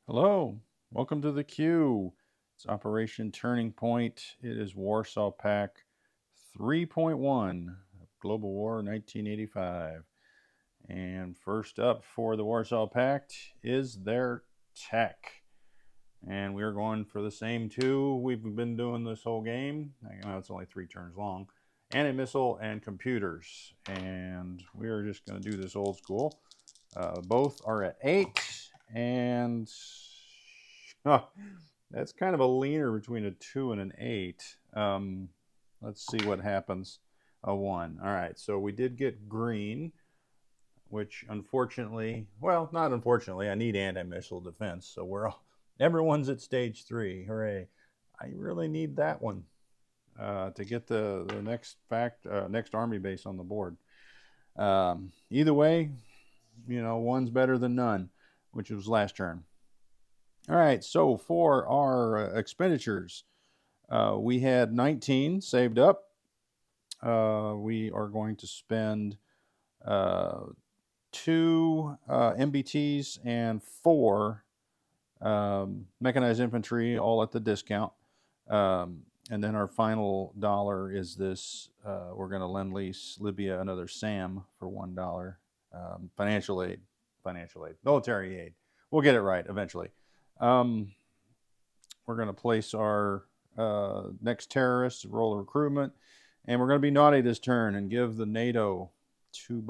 Hello, welcome to the queue. It's Operation Turning Point. It is Warsaw Pact 3.1 Global War 1985. And first up for the Warsaw Pact is their tech. And we're going for the same two we've been doing this whole game. I know it's only 3 turns long. Anti-missile and computers. And we're just going to do this old school. Both are at 8. And that's kind of a leaner between a 2 and an 8. Let's see what happens. A 1. All right, so we did get green, which unfortunately, well, not unfortunately, I need anti-missile defense. So everyone's at stage 3. Hooray. I really need that one to get the next army base on the board. Either way, one's better than none, which was last turn. All right, so for our expenditures, we had 19 saved up. We are going to spend 2 MBTs and 4 mechanized infantry, all at the discount. And then our final dollar is this. We're going to lend lease Libya another SAM for $1. Financial aid, military aid. We'll get it right eventually. We're going to place our next terrorist, roll a recruitment, and we're going to be naughty this turn and give the NATO $2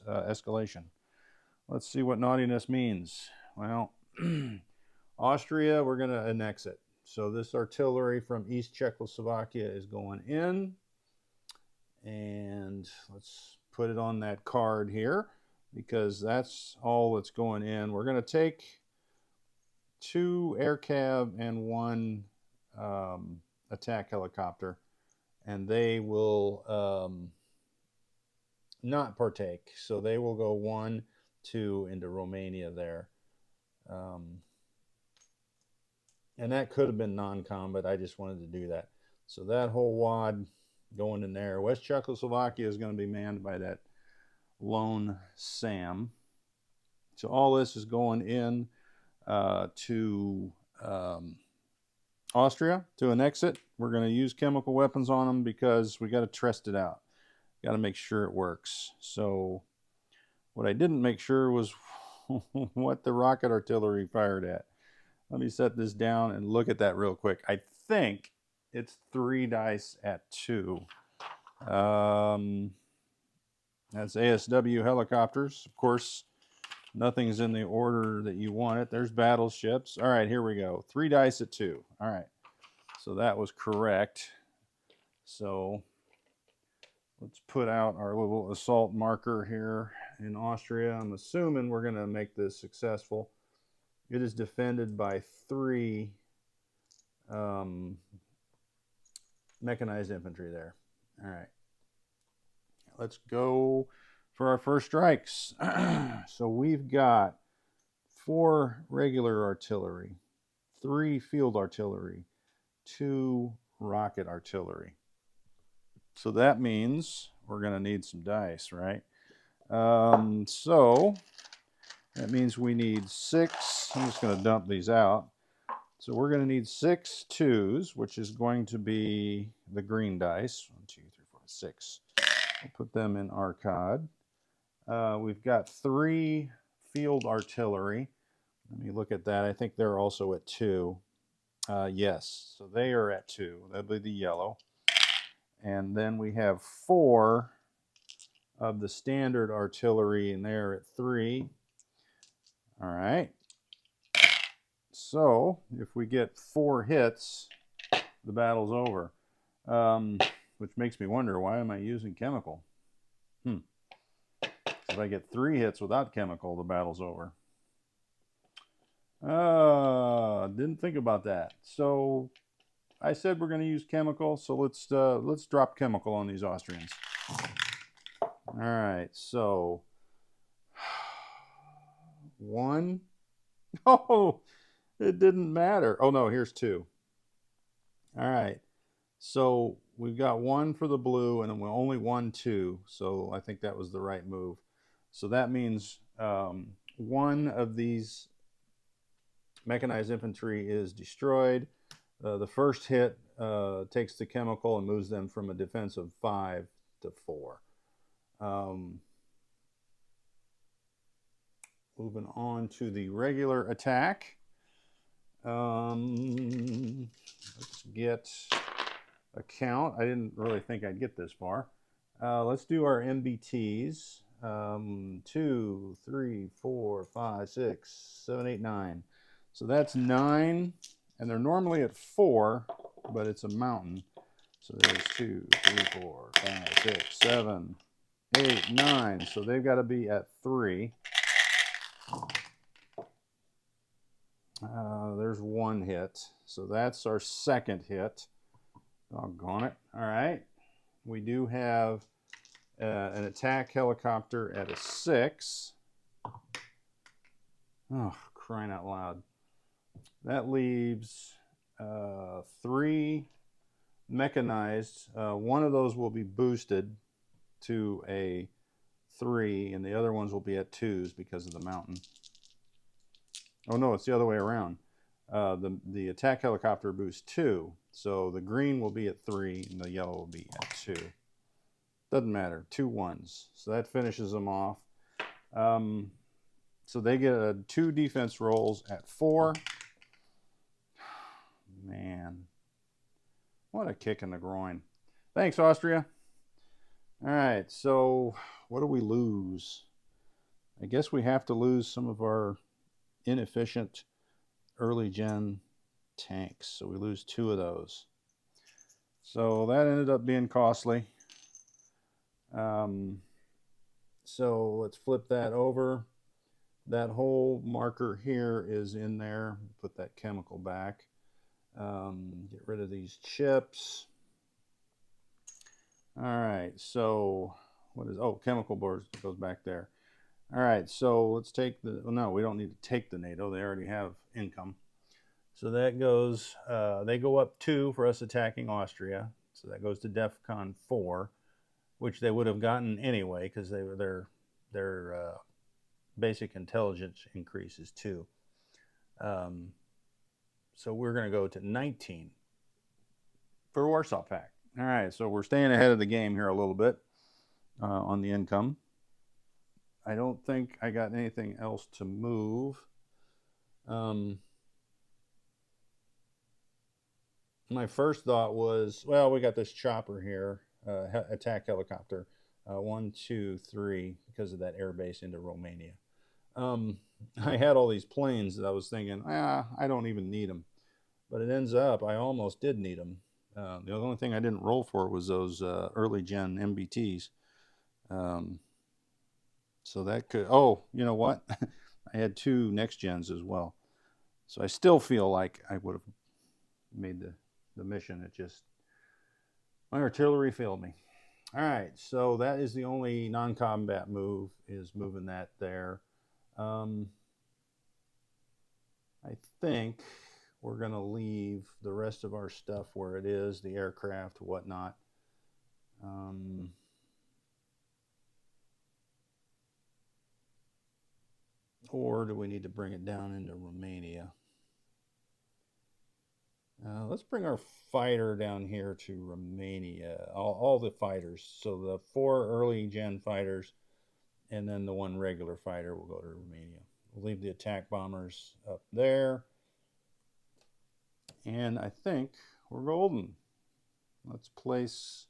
escalation. Let's see what naughtiness means. Well, Austria, we're going to annex it. So this artillery from East Czechoslovakia is going in. And let's put it on that card here because that's all that's going in. We're going to take 2 air cav and 1 attack helicopter, and they will not partake. So they will go 1, 2 into Romania there. And that could have been non-combat. I just wanted to do that. So that whole wad going in there. West Czechoslovakia is going to be manned by that lone SAM. So all this is going in to Austria to annex it. We're going to use chemical weapons on them because we got to test it out. Got to make sure it works. So what I didn't make sure was what the rocket artillery fired at. Let me set this down and look at that real quick. I think it's 3 dice at 2. That's ASW helicopters. Of course, nothing's in the order that you want it. There's battleships. All right, here we go. 3 dice at 2. All right. So that was correct. So let's put out our little assault marker here in Austria. I'm assuming we're going to make this successful. It is defended by 3 mechanized infantry there. All right. Let's go for our first strikes. So we've got 4 regular artillery, 3 field artillery, 2 rocket artillery. So that means we're going to need some dice, right? So that means we need 6. I'm just going to dump these out. So we're going to need 6 2s, which is going to be the green dice. 1, 2, 3, 4, 6. We'll put them in Arcad. We've got 3 field artillery. Let me look at that. I think they're also at 2. Yes, so they are at 2. That'll be the yellow. And then we have 4 of the standard artillery, and they're at 3. All right. So if we get 4 hits, the battle's over. Which makes me wonder, why am I using chemical? If I get 3 hits without chemical, the battle's over. Didn't think about that. So I said we're going to use chemical, so let's drop chemical on these Austrians. All right, so 1. Oh, it didn't matter. Oh no, here's 2. All right, so we've got 1 for the blue, and then we're only 1, 2. So I think that was the right move. So that means 1 of these mechanized infantry is destroyed. The first hit takes the chemical and moves them from a defense of 5 to 4. Moving on to the regular attack. Let's get a count. I didn't really think I'd get this far. Let's do our MBTs. 2, 3, 4, 5, 6, 7, 8, 9. So that's 9, and they're normally at 4, but it's a mountain. So there's 2, 3, 4, 5, 6, 7, 8, 9. So they've got to be at 3. There's 1 hit. So that's our second hit. Doggone it. All right. We do have an attack helicopter at a 6. Oh, crying out loud. That leaves 3 mechanized. One of those will be boosted to a 3, and the other ones will be at 2s because of the mountain. Oh no, it's the other way around. The attack helicopter boosts 2, so the green will be at 3 and the yellow will be at 2. Doesn't matter, 2 1s. So that finishes them off. So they get 2 defense rolls at 4. Man, what a kick in the groin. Thanks, Austria. All right, so what do we lose? I guess we have to lose some of our inefficient early gen tanks. So we lose 2 of those. So that ended up being costly. So let's flip that over. That whole marker here is in there. Put that chemical back. Get rid of these chips. All right, so what is, oh, chemical board goes back there. All right, so let's take the, well, no, we don't need to take the NATO. They already have income. So that goes, they go up 2 for us attacking Austria. So that goes to DEFCON 4, which they would have gotten anyway because they were their basic intelligence increase is 2. So we're going to go to 19 for Warsaw Pact. All right, so we're staying ahead of the game here a little bit on the income. I don't think I got anything else to move. My first thought was, well, we got this chopper here, attack helicopter, 1, 2, 3, because of that air base into Romania. I had all these planes that I was thinking, I don't even need them. But it ends up, I almost did need them. The only thing I didn't roll for was those early gen MBTs. So that could, oh, you know what? I had 2 next gens as well. So I still feel like I would have made the mission. It just, my artillery failed me. All right, so that is the only non-combat move, is moving that there. I think we're going to leave the rest of our stuff where it is, the aircraft, whatnot. Or do we need to bring it down into Romania? Let's bring our fighter down here to Romania. All the fighters. So the 4 early gen fighters and then the 1 regular fighter will go to Romania. We'll leave the attack bombers up there. And I think we're golden. Let's place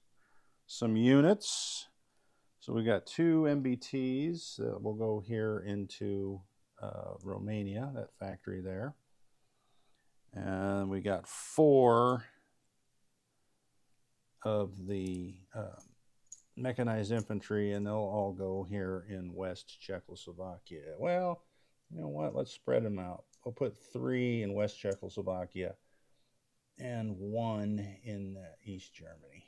some units. So we got 2 MBTs that will go here into Romania, that factory there. And we got 4 of the mechanized infantry, and they'll all go here in West Czechoslovakia. Well, you know what? Let's spread them out. We'll put 3 in West Czechoslovakia and 1 in East Germany.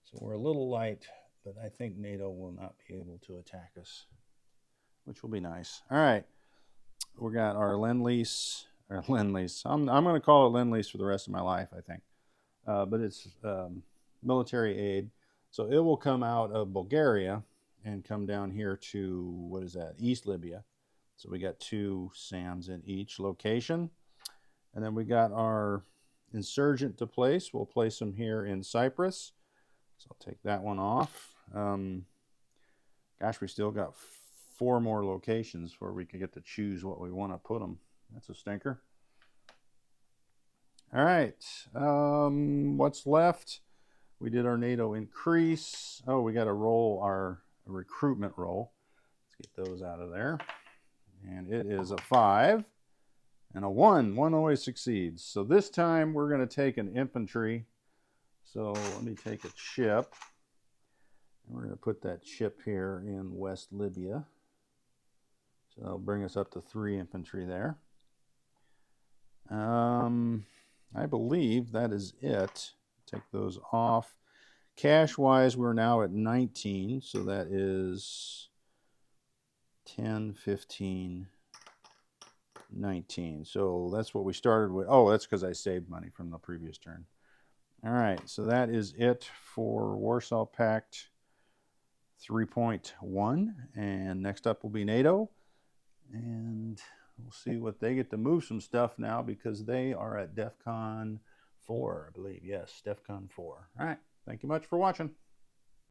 So we're a little light, but I think NATO will not be able to attack us, which will be nice. All right, we got our Lend-Lease. I'm going to call it Lend-Lease for the rest of my life, I think. But it's military aid. So it will come out of Bulgaria and come down here to, what is that, East Libya. So we got 2 SAMs in each location. And then we got our insurgent to place. We'll place them here in Cyprus. So I'll take that one off. Gosh, we still got 4 more locations where we can get to choose what we want to put them. That's a stinker. All right, what's left? We did our NATO increase. Oh, we got to roll our recruitment roll. Let's get those out of there. And it is a 5 and a 1. 1 always succeeds. So this time we're going to take an infantry. So let me take a ship. And we're going to put that ship here in West Libya. So that'll bring us up to 3 infantry there. I believe that is it. Take those off. Cash-wise, we're now at 19, so that is 10, 15, 19. So that's what we started with. Oh, that's because I saved money from the previous turn. All right, so that is it for Warsaw Pact 3.1. And next up will be NATO. And we'll see what they get to move some stuff now because they are at DEFCON 4, I believe. Yes, DEFCON 4. All right. Thank you much for watching.